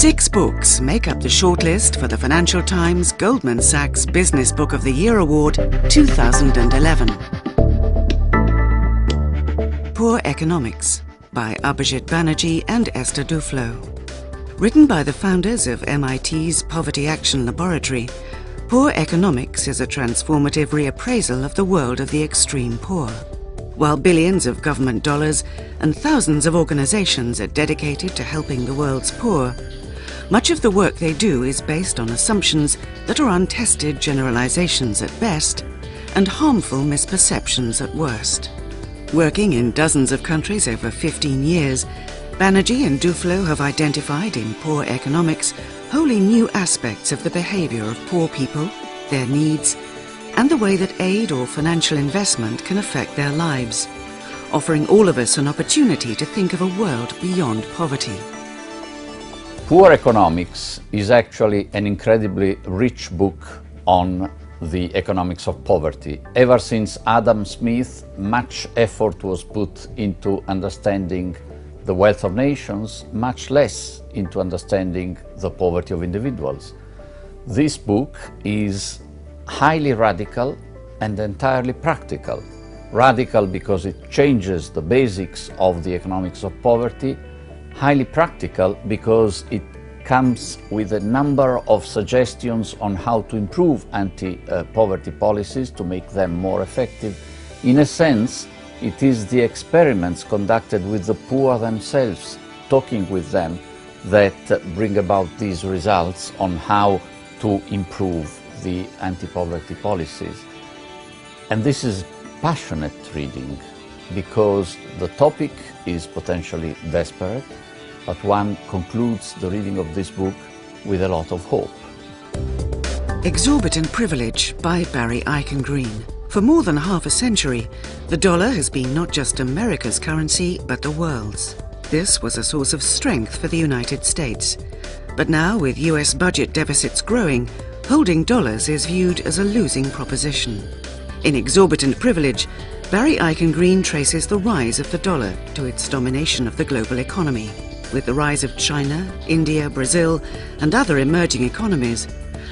6 books make up the shortlist for the Financial Times Goldman Sachs Business Book of the Year Award 2011. Poor Economics by Abhijit Banerjee and Esther Duflo. Written by the founders of MIT's Poverty Action Laboratory, Poor Economics is a transformative reappraisal of the world of the extreme poor. While billions of government dollars and thousands of organizations are dedicated to helping the world's poor, much of the work they do is based on assumptions that are untested generalizations at best and harmful misperceptions at worst. Working in dozens of countries over 15 years, Banerjee and Duflo have identified in Poor Economics wholly new aspects of the behavior of poor people, their needs, and the way that aid or financial investment can affect their lives, offering all of us an opportunity to think of a world beyond poverty. Poor Economics is actually an incredibly rich book on the economics of poverty. Ever since Adam Smith, much effort was put into understanding the wealth of nations, much less into understanding the poverty of individuals. This book is highly radical and entirely practical. Radical because it changes the basics of the economics of poverty. Highly practical because it comes with a number of suggestions on how to improve anti-poverty policies to make them more effective. In a sense, it is the experiments conducted with the poor themselves, talking with them, that bring about these results on how to improve the anti-poverty policies. And this is passionate reading because the topic is potentially desperate, but one concludes the reading of this book with a lot of hope. Exorbitant Privilege by Barry Eichengreen. For more than half a century, the dollar has been not just America's currency, but the world's. This was a source of strength for the United States. But now, with US budget deficits growing, holding dollars is viewed as a losing proposition. In Exorbitant Privilege, Barry Eichengreen traces the rise of the dollar to its domination of the global economy. With the rise of China, India, Brazil, and other emerging economies,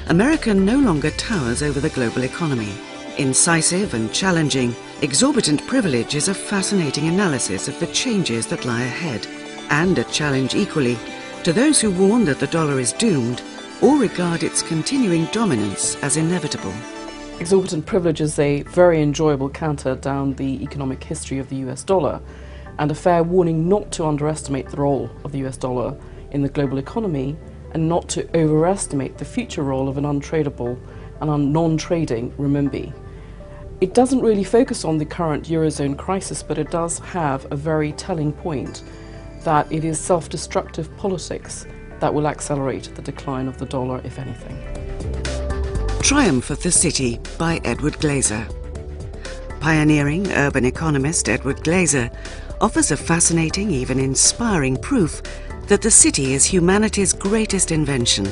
America no longer towers over the global economy. Incisive and challenging, Exorbitant Privilege is a fascinating analysis of the changes that lie ahead, and a challenge equally to those who warn that the dollar is doomed or regard its continuing dominance as inevitable. Exorbitant Privilege is a very enjoyable canter down the economic history of the US dollar, and a fair warning not to underestimate the role of the US dollar in the global economy and not to overestimate the future role of an untradable and non-trading renminbi. It doesn't really focus on the current Eurozone crisis, but it does have a very telling point that it is self-destructive politics that will accelerate the decline of the dollar, if anything. Triumph of the City by Edward Glaser. Pioneering urban economist Edward Glaser offers a fascinating, even inspiring proof that the city is humanity's greatest invention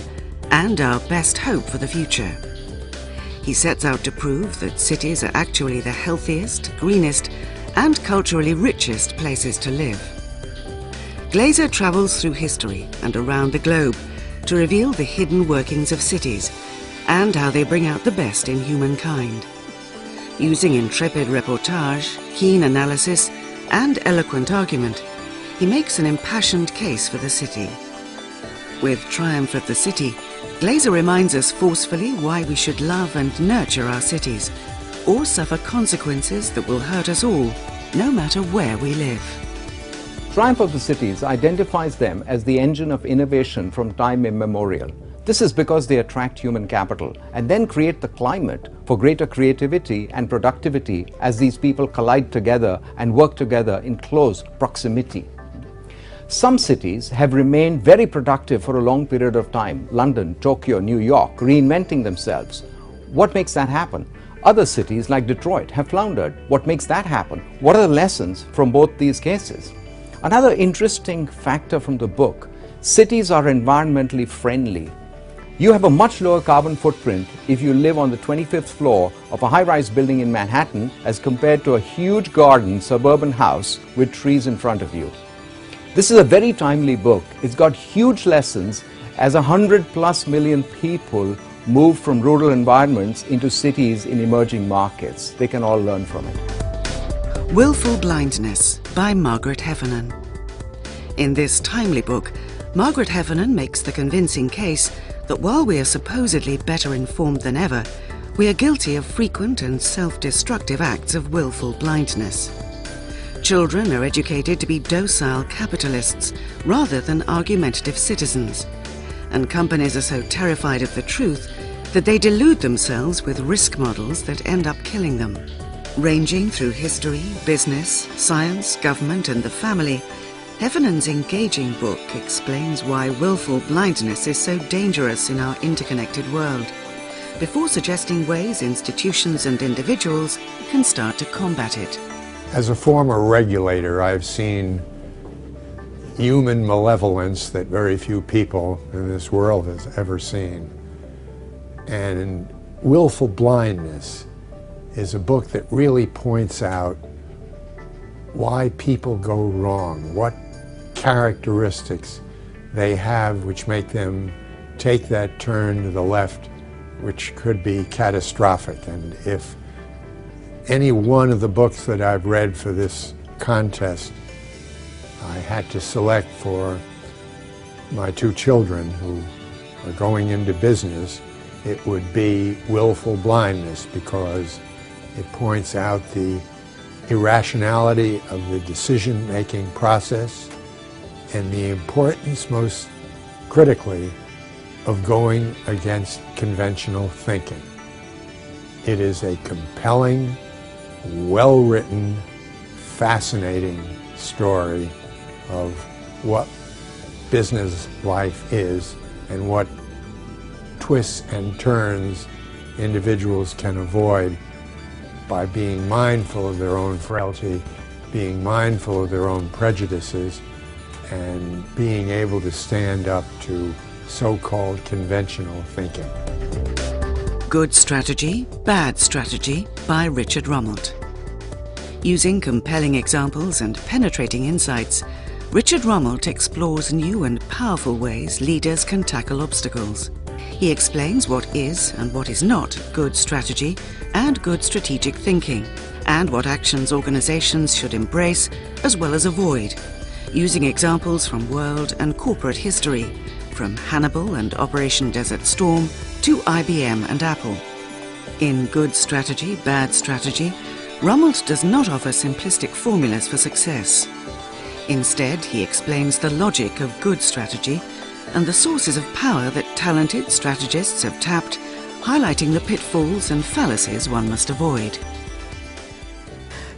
and our best hope for the future. He sets out to prove that cities are actually the healthiest, greenest, and culturally richest places to live. Glaser travels through history and around the globe to reveal the hidden workings of cities and how they bring out the best in humankind. Using intrepid reportage, keen analysis, and eloquent argument, he makes an impassioned case for the city. With Triumph of the City, Glaser reminds us forcefully why we should love and nurture our cities, or suffer consequences that will hurt us all, no matter where we live. Triumph of the Cities identifies them as the engine of innovation from time immemorial. This is because they attract human capital and then create the climate for greater creativity and productivity as these people collide together and work together in close proximity. Some cities have remained very productive for a long period of time. London, Tokyo, New York, reinventing themselves. What makes that happen? Other cities like Detroit have floundered. What makes that happen? What are the lessons from both these cases? Another interesting factor from the book, cities are environmentally friendly. You have a much lower carbon footprint if you live on the 25th floor of a high-rise building in Manhattan as compared to a huge garden suburban house with trees in front of you. This is a very timely book. It's got huge lessons as 100+ million people move from rural environments into cities in emerging markets. They can all learn from it. Willful Blindness by Margaret Heffernan. In this timely book, Margaret Heffernan makes the convincing case that while we are supposedly better informed than ever, we are guilty of frequent and self-destructive acts of willful blindness. Children are educated to be docile capitalists rather than argumentative citizens, and companies are so terrified of the truth that they delude themselves with risk models that end up killing them. Ranging through history, business, science, government and the family, Heffernan's engaging book explains why willful blindness is so dangerous in our interconnected world, before suggesting ways institutions and individuals can start to combat it. As a former regulator, I've seen human malevolence that very few people in this world has ever seen. And Willful Blindness is a book that really points out why people go wrong, what characteristics they have which make them take that turn to the left, which could be catastrophic. And if any one of the books that I've read for this contest I had to select for my two children who are going into business, it would be Willful Blindness, because it points out the irrationality of the decision-making process and the importance, most critically, of going against conventional thinking. It is a compelling, well-written, fascinating story of what business life is and what twists and turns individuals can avoid by being mindful of their own frailty, being mindful of their own prejudices, and being able to stand up to so-called conventional thinking. Good Strategy, Bad Strategy by Richard Rummelt. Using compelling examples and penetrating insights, Richard Rummelt explores new and powerful ways leaders can tackle obstacles. He explains what is and what is not good strategy and good strategic thinking, and what actions organizations should embrace as well as avoid, using examples from world and corporate history, from Hannibal and Operation Desert Storm to IBM and Apple. In Good Strategy, Bad Strategy, Rummelt does not offer simplistic formulas for success. Instead, he explains the logic of good strategy and the sources of power that talented strategists have tapped, highlighting the pitfalls and fallacies one must avoid.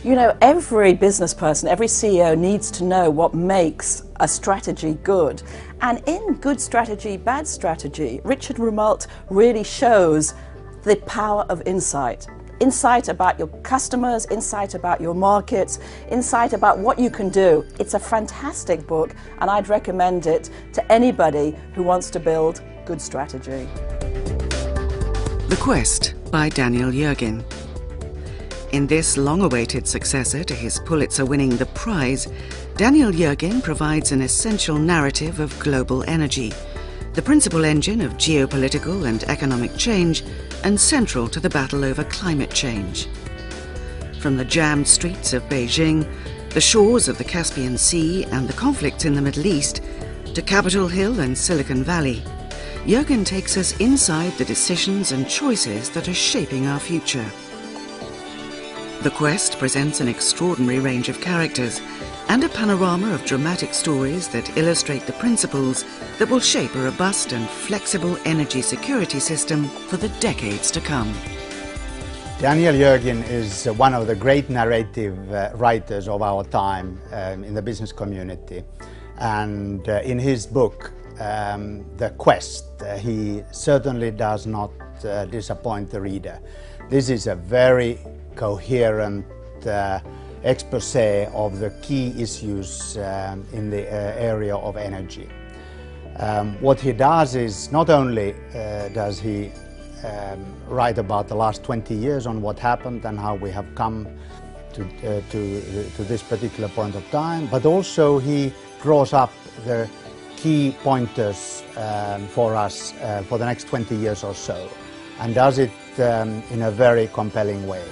You know, every business person, every CEO needs to know what makes a strategy good. And in Good Strategy, Bad Strategy, Richard Rummelt really shows the power of insight. Insight about your customers, insight about your markets, insight about what you can do. It's a fantastic book, and I'd recommend it to anybody who wants to build good strategy. The Quest by Daniel Yergin. In this long-awaited successor to his Pulitzer-winning The Prize, Daniel Yergin provides an essential narrative of global energy, the principal engine of geopolitical and economic change, and central to the battle over climate change. From the jammed streets of Beijing, the shores of the Caspian Sea, and the conflicts in the Middle East, to Capitol Hill and Silicon Valley, Yergin takes us inside the decisions and choices that are shaping our future. The Quest presents an extraordinary range of characters and a panorama of dramatic stories that illustrate the principles that will shape a robust and flexible energy security system for the decades to come. Daniel Yergin is one of the great narrative writers of our time in the business community. And in his book, The Quest, he certainly does not disappoint the reader. This is a very coherent expose of the key issues in the area of energy. What he does is not only does he write about the last 20 years on what happened and how we have come to this particular point of time, but also he draws up the key pointers for us for the next 20 years or so, and does it in a very compelling way.